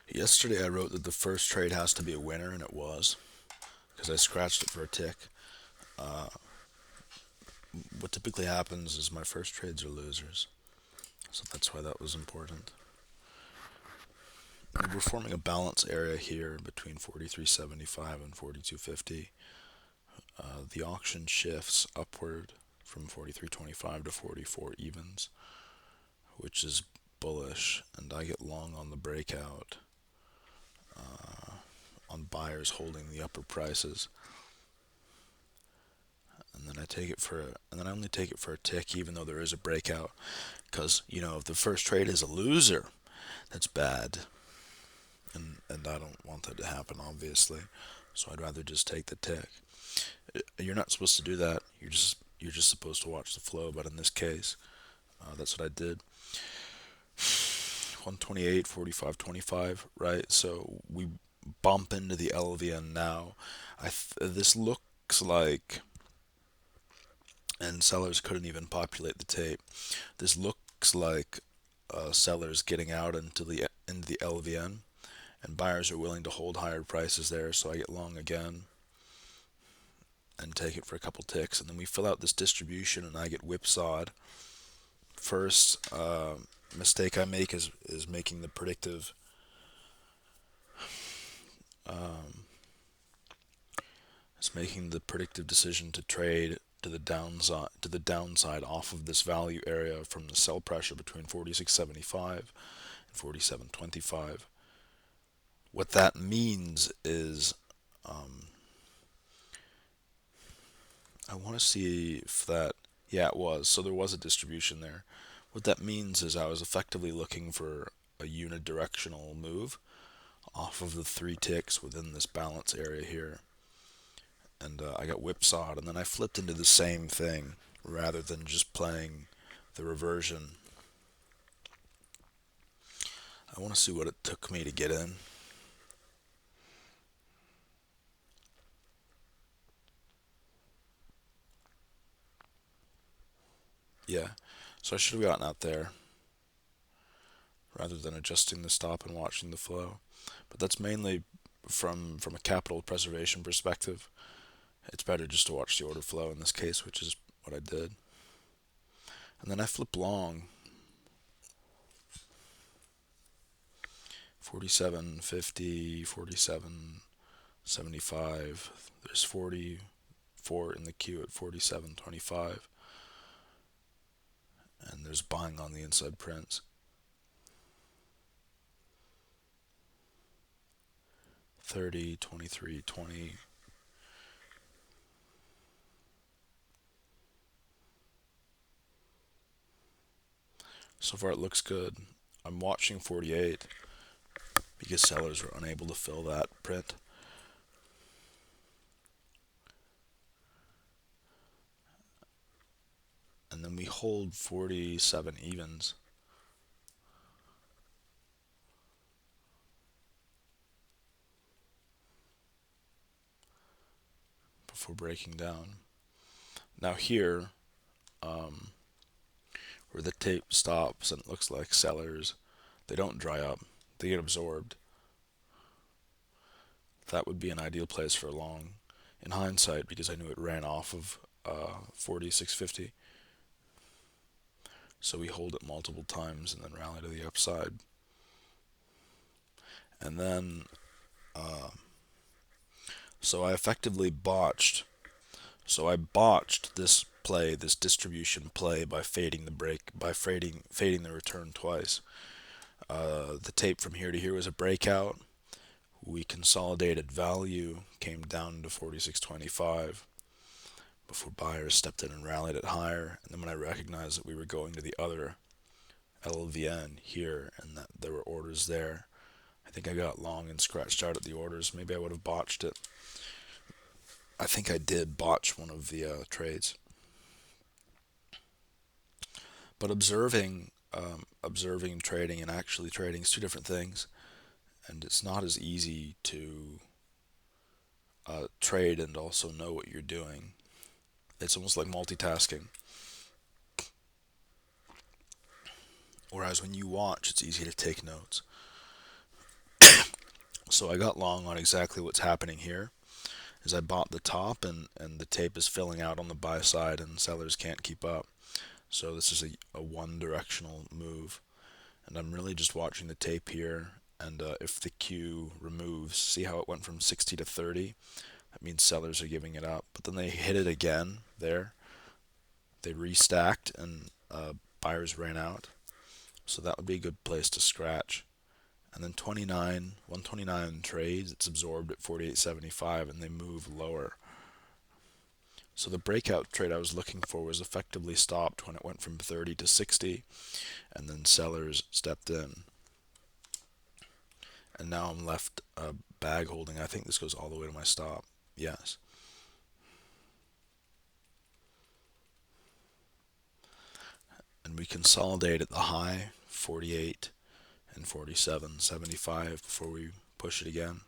Yesterday I wrote that the first trade has to be a winner, and it was, because I scratched it for a tick. Uh, what typically happens is my first trades are losers, so that's why that was important. And we're forming a balance area here between 43.75 and 42.50. The auction shifts upward from 43.25 to 44 evens, which is bullish, and I get long on the breakout on buyers holding the upper prices. And then I only take it for a tick, even though there is a breakout, because if the first trade is a loser, that's bad, and I don't want that to happen, obviously. So I'd rather just take the tick. You're not supposed to do that. You're just supposed to watch the flow. But in this case, that's what I did. 128, 45, 25, right? So we bump into the LVN now. This looks like, and sellers couldn't even populate the tape. This looks like sellers getting out into the LVN, and buyers are willing to hold higher prices there. So I get long again and take it for a couple ticks, and then we fill out this distribution, and I get whipsawed. First mistake I make is making the predictive um, is making the predictive decision to trade to the downside off of this value area from the sell pressure between 46.75 and 47.25. What that means is I want to see if that, yeah, it was. So there was a distribution there. What that means is I was effectively looking for a unidirectional move off of the three ticks within this balance area here. And I got whipsawed, and then I flipped into the same thing rather than just playing the reversion. I want to see what it took me to get in. Yeah, so I should have gotten out there rather than adjusting the stop and watching the flow. But that's mainly from a capital preservation perspective. It's better just to watch the order flow in this case, which is what I did. And then I flip long 47.50, 47.75. There's 44 in the queue at 47.25, and there's buying on the inside prints. 30, 23, 20. So far it looks good. I'm watching 48 because sellers were unable to fill that print. And then we hold 47 evens before breaking down. Now here, um, where the tape stops and it looks like sellers, they don't dry up, they get absorbed. That would be an ideal place for a long in hindsight, because I knew it ran off of 46.50. So we hold it multiple times and then rally to the upside. And then, uh, so I effectively botched. So I botched this play, this distribution play, by fading the break, by fading the return twice. The tape from here to here was a breakout. We consolidated value, came down to 46.25 before buyers stepped in and rallied it higher. And then when I recognized that we were going to the other LVN here and that there were orders there, I think I got long and scratched out at the orders. Maybe I would have botched it. I think I did botch one of the trades. But observing trading and actually trading is two different things, and it's not as easy to trade and also know what you're doing. It's almost like multitasking. Whereas when you watch, it's easy to take notes. So I got long on exactly what's happening here. Is I bought the top, and the tape is filling out on the buy side, and sellers can't keep up. So this is a one directional move, and I'm really just watching the tape here. And if the Q removes, see how it went from 60 to 30? That means sellers are giving it up. But then they hit it again there. They restacked, and buyers ran out. So that would be a good place to scratch. And then 129 trades, it's absorbed at 48.75, and they move lower. So the breakout trade I was looking for was effectively stopped when it went from 30 to 60, and then sellers stepped in. And now I'm left bag holding. I think this goes all the way to my stop. Yes. And we consolidate at the high, 48 and 47.75 before we push it again.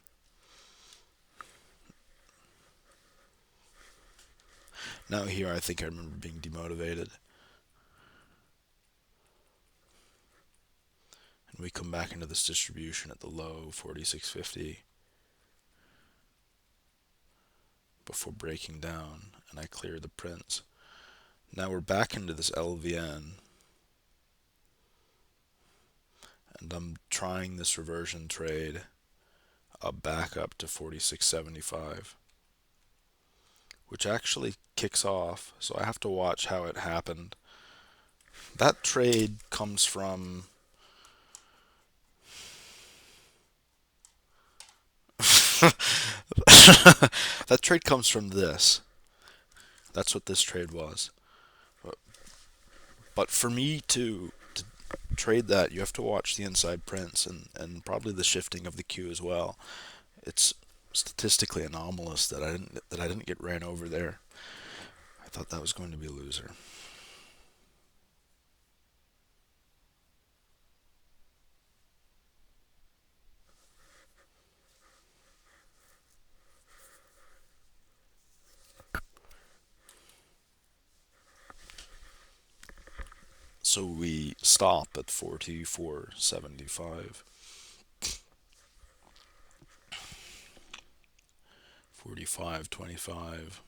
Now here I think I remember being demotivated. And we come back into this distribution at the low, 46.50, before breaking down, and I clear the prints. Now we're back into this LVN, and I'm trying this reversion trade back up to 46.75, which actually kicks off, so I have to watch how it happened. That trade comes from that trade comes from this. That's what this trade was. But for me to trade that, you have to watch the inside prints, and probably the shifting of the Q as well. It's statistically anomalous that I didn't get ran over there. I thought that was going to be a loser. So we stop at 44.75. 45.25.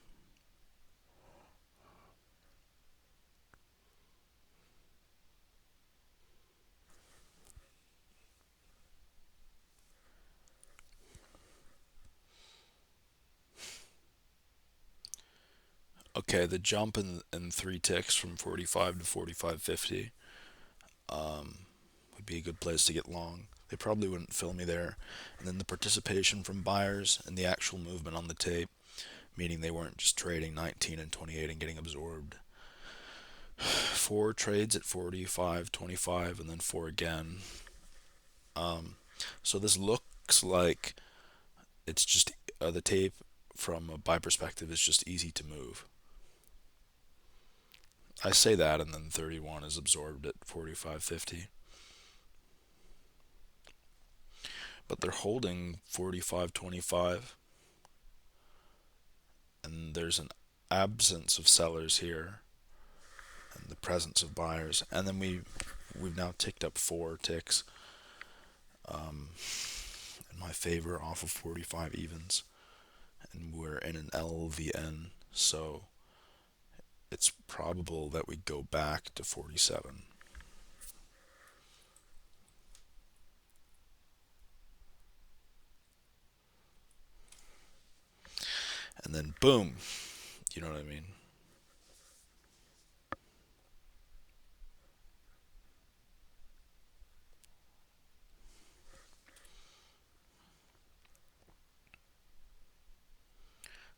Okay, the jump in three ticks from 45 to 45.50 would be a good place to get long. They probably wouldn't fill me there. And then the participation from buyers and the actual movement on the tape, meaning they weren't just trading 19 and 28 and getting absorbed. Four trades at 45.25, and then four again. So this looks like it's just the tape from a buy perspective is just easy to move. I say that, and then 31 is absorbed at 45.50. But they're holding 45.25, and there's an absence of sellers here and the presence of buyers. And then we've now ticked up four ticks in my favor off of 45 evens, and we're in an LVN, so it's probable that we go back to 47. And then boom, you know what I mean?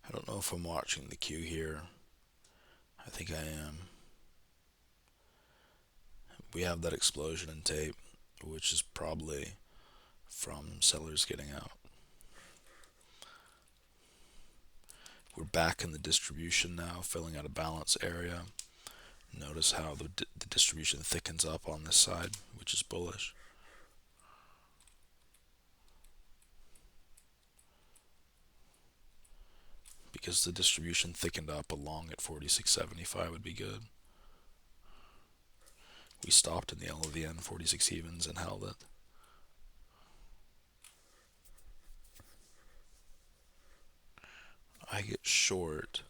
I don't know if I'm watching the queue here. I think I am. We have that explosion in tape, which is probably from sellers getting out. We're back in the distribution now, filling out a balance area. Notice how the distribution thickens up on this side, which is bullish. Because the distribution thickened up along at 46.75 would be good. We stopped in the LVN 46 evens and held it. short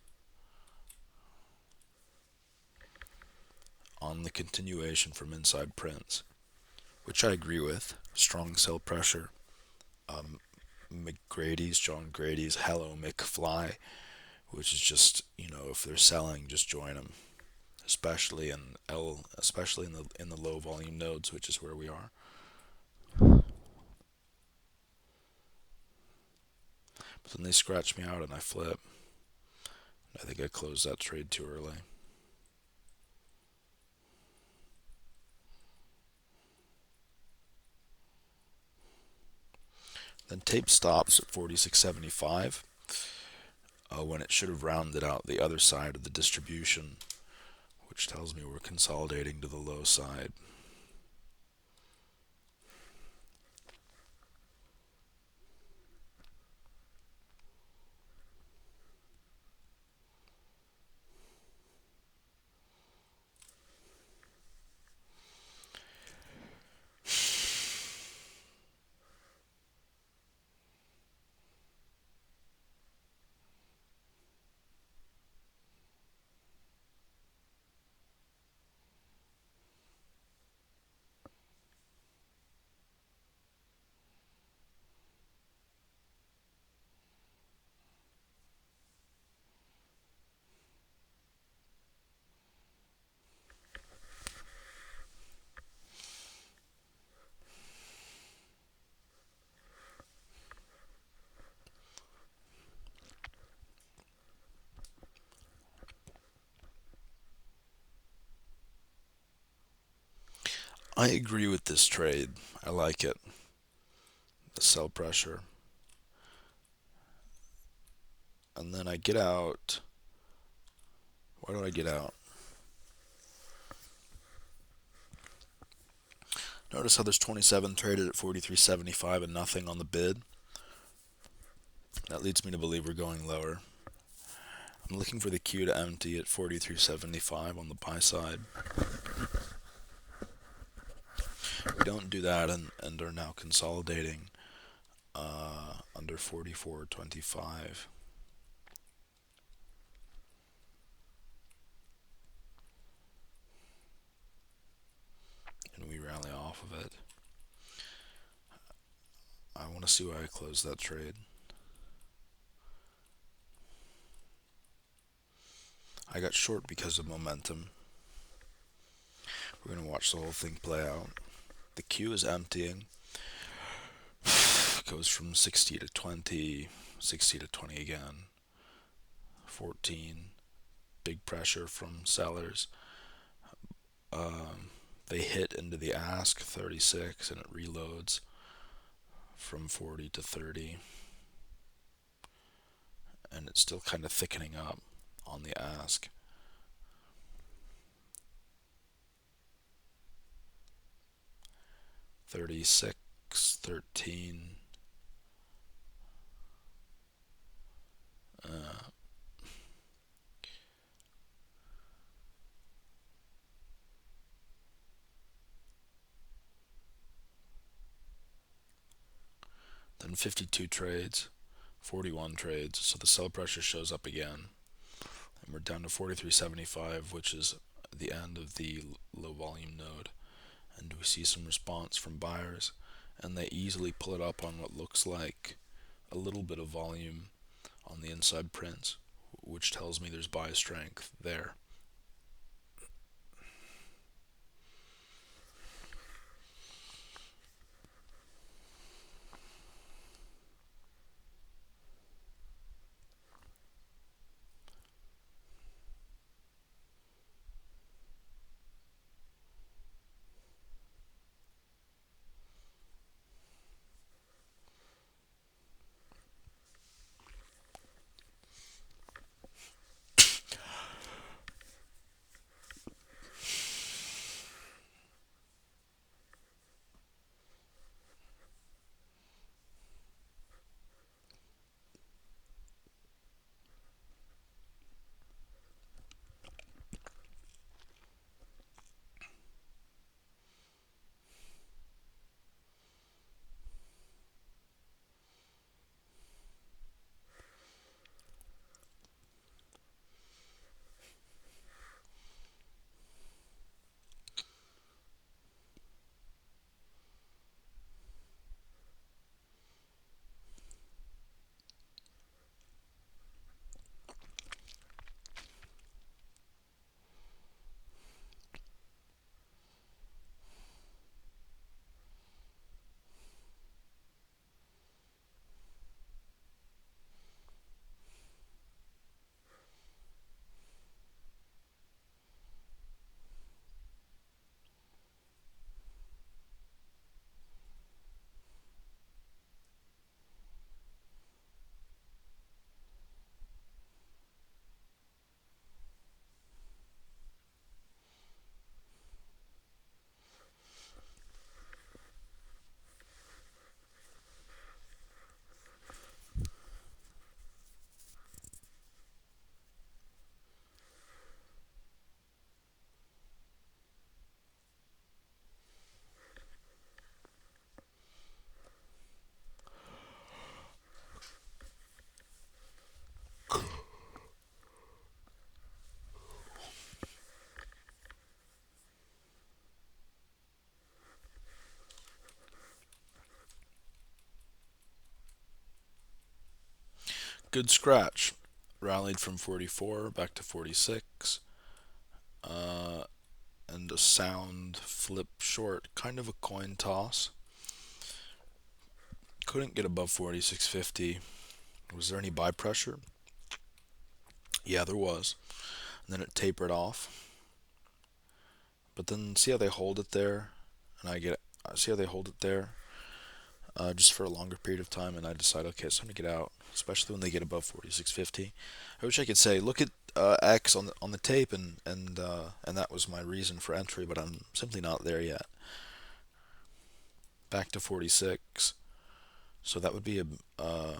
on the continuation from inside prints, which I agree with. Strong sell pressure. McGrady's, John Grady's Hello McFly, which is just, if they're selling, just join them, especially in the low volume nodes, which is where we are. But then they scratch me out and I flip. I think I closed that trade too early. Then tape stops at 46.75 when it should have rounded out the other side of the distribution, which tells me we're consolidating to the low side. I agree with this trade. I like it. The sell pressure. And then I get out. Why do I get out? Notice how there's 27 traded at 43.75 and nothing on the bid. That leads me to believe we're going lower. I'm looking for the Q to empty at 43.75 on the buy side. We don't do that and are now consolidating under 44.25. And we rally off of it. I want to see why I closed that trade. I got short because of momentum. We're going to watch the whole thing play out. The Q is emptying. Goes from 60 to 20, 60 to 20 again. 14. Big pressure from sellers. They hit into the ask 36 and it reloads from 40 to 30. And it's still kind of thickening up on the ask. $36, $13. Then 52 trades, 41 trades. So the sell pressure shows up again. And we're down to 43.75, which is the end of the low volume node. And we see some response from buyers. And they easily pull it up on what looks like a little bit of volume on the inside prints, which tells me there's buy strength there. Good scratch. Rallied from 44 back to 46. Uh, and a sound flip short. Kind of a coin toss. Couldn't get above 46.50. Was there any buy pressure? Yeah, there was. And then it tapered off. But then see how they hold it there? And see how they hold it there just for a longer period of time, and I decide, okay, it's time to get out, especially when they get above 46.50. I wish I could say, look at X on the tape, and that was my reason for entry, but I'm simply not there yet. Back to 46, so that would be I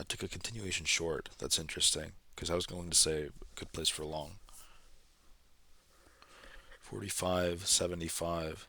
took a continuation short. That's interesting because I was going to say good place for long. 45.75.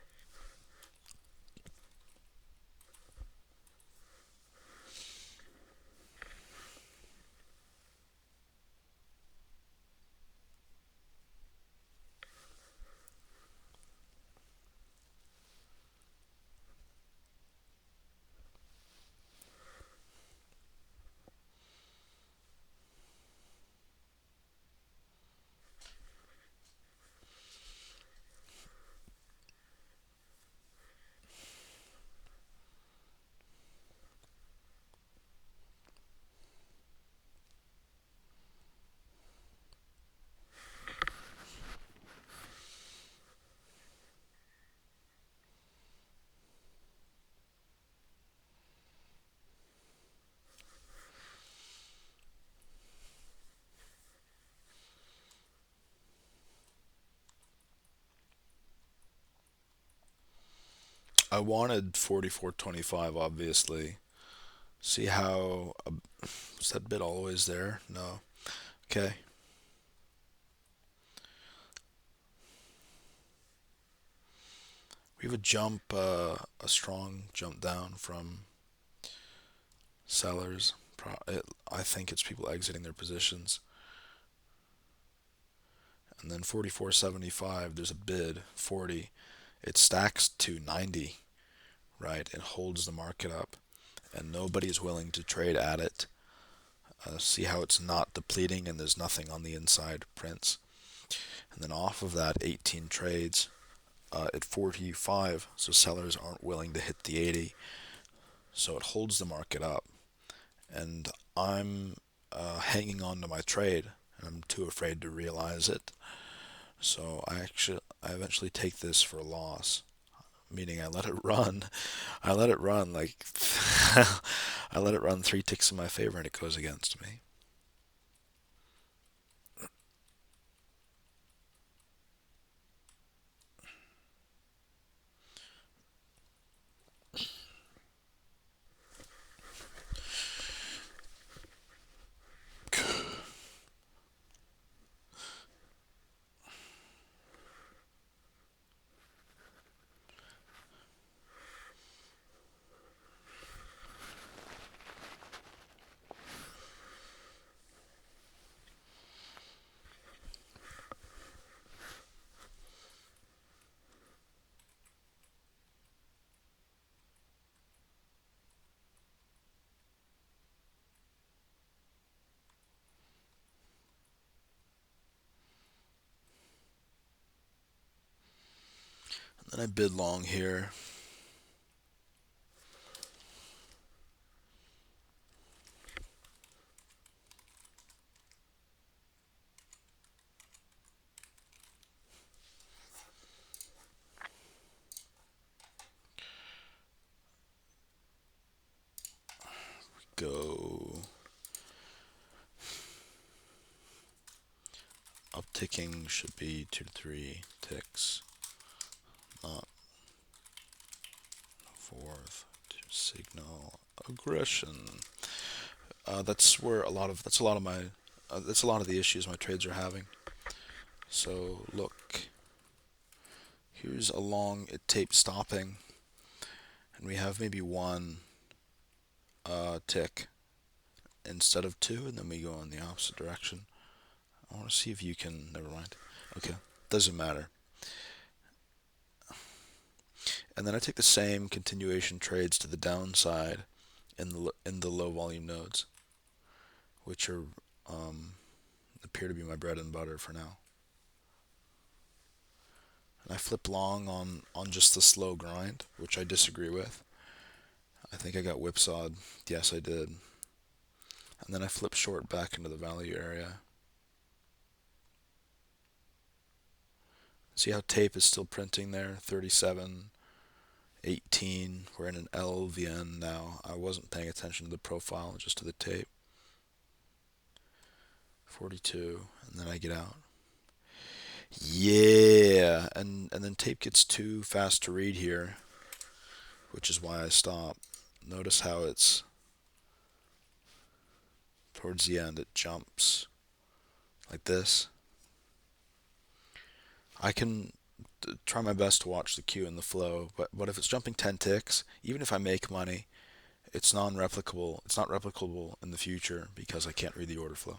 I wanted 44.25, obviously. See how was that bid always there? No. Okay. We have a a strong jump down from sellers. I think it's people exiting their positions. And then 44.75, there's a bid, 40. It stacks to 90, right? It holds the market up, and nobody is willing to trade at it. See how it's not depleting and there's nothing on the inside prints. And then off of that, 18 trades at 45, so sellers aren't willing to hit the 80. So it holds the market up. And I'm hanging on to my trade, and I'm too afraid to realize it. So I eventually take this for a loss, meaning I let it run. I let it run like I let it run three ticks in my favor, and it goes against me. And then I bid long here. Go upticking should be 2 to 3 ticks, not fourth to signal aggression. That's a lot of my that's a lot of the issues my trades are having. So look, here's a long tape stopping, and we have maybe one tick instead of two, and then we go in the opposite direction. I want to see if you can. Never mind. Okay, doesn't matter. And then I take the same continuation trades to the downside in the low volume nodes. which are appear to be my bread and butter for now. And I flip long on just the slow grind, which I disagree with. I think I got whipsawed. Yes, I did. And then I flip short back into the value area. See how tape is still printing there? 37, 18. We're in an LVN now. I wasn't paying attention to the profile, just to the tape. 42, and then I get out. Yeah, and then tape gets too fast to read here, which is why I stop. Notice how it's towards the end, it jumps like this. I can try my best to watch the queue and the flow, but if it's jumping 10 ticks, even if I make money, it's non-replicable. It's not replicable in the future because I can't read the order flow.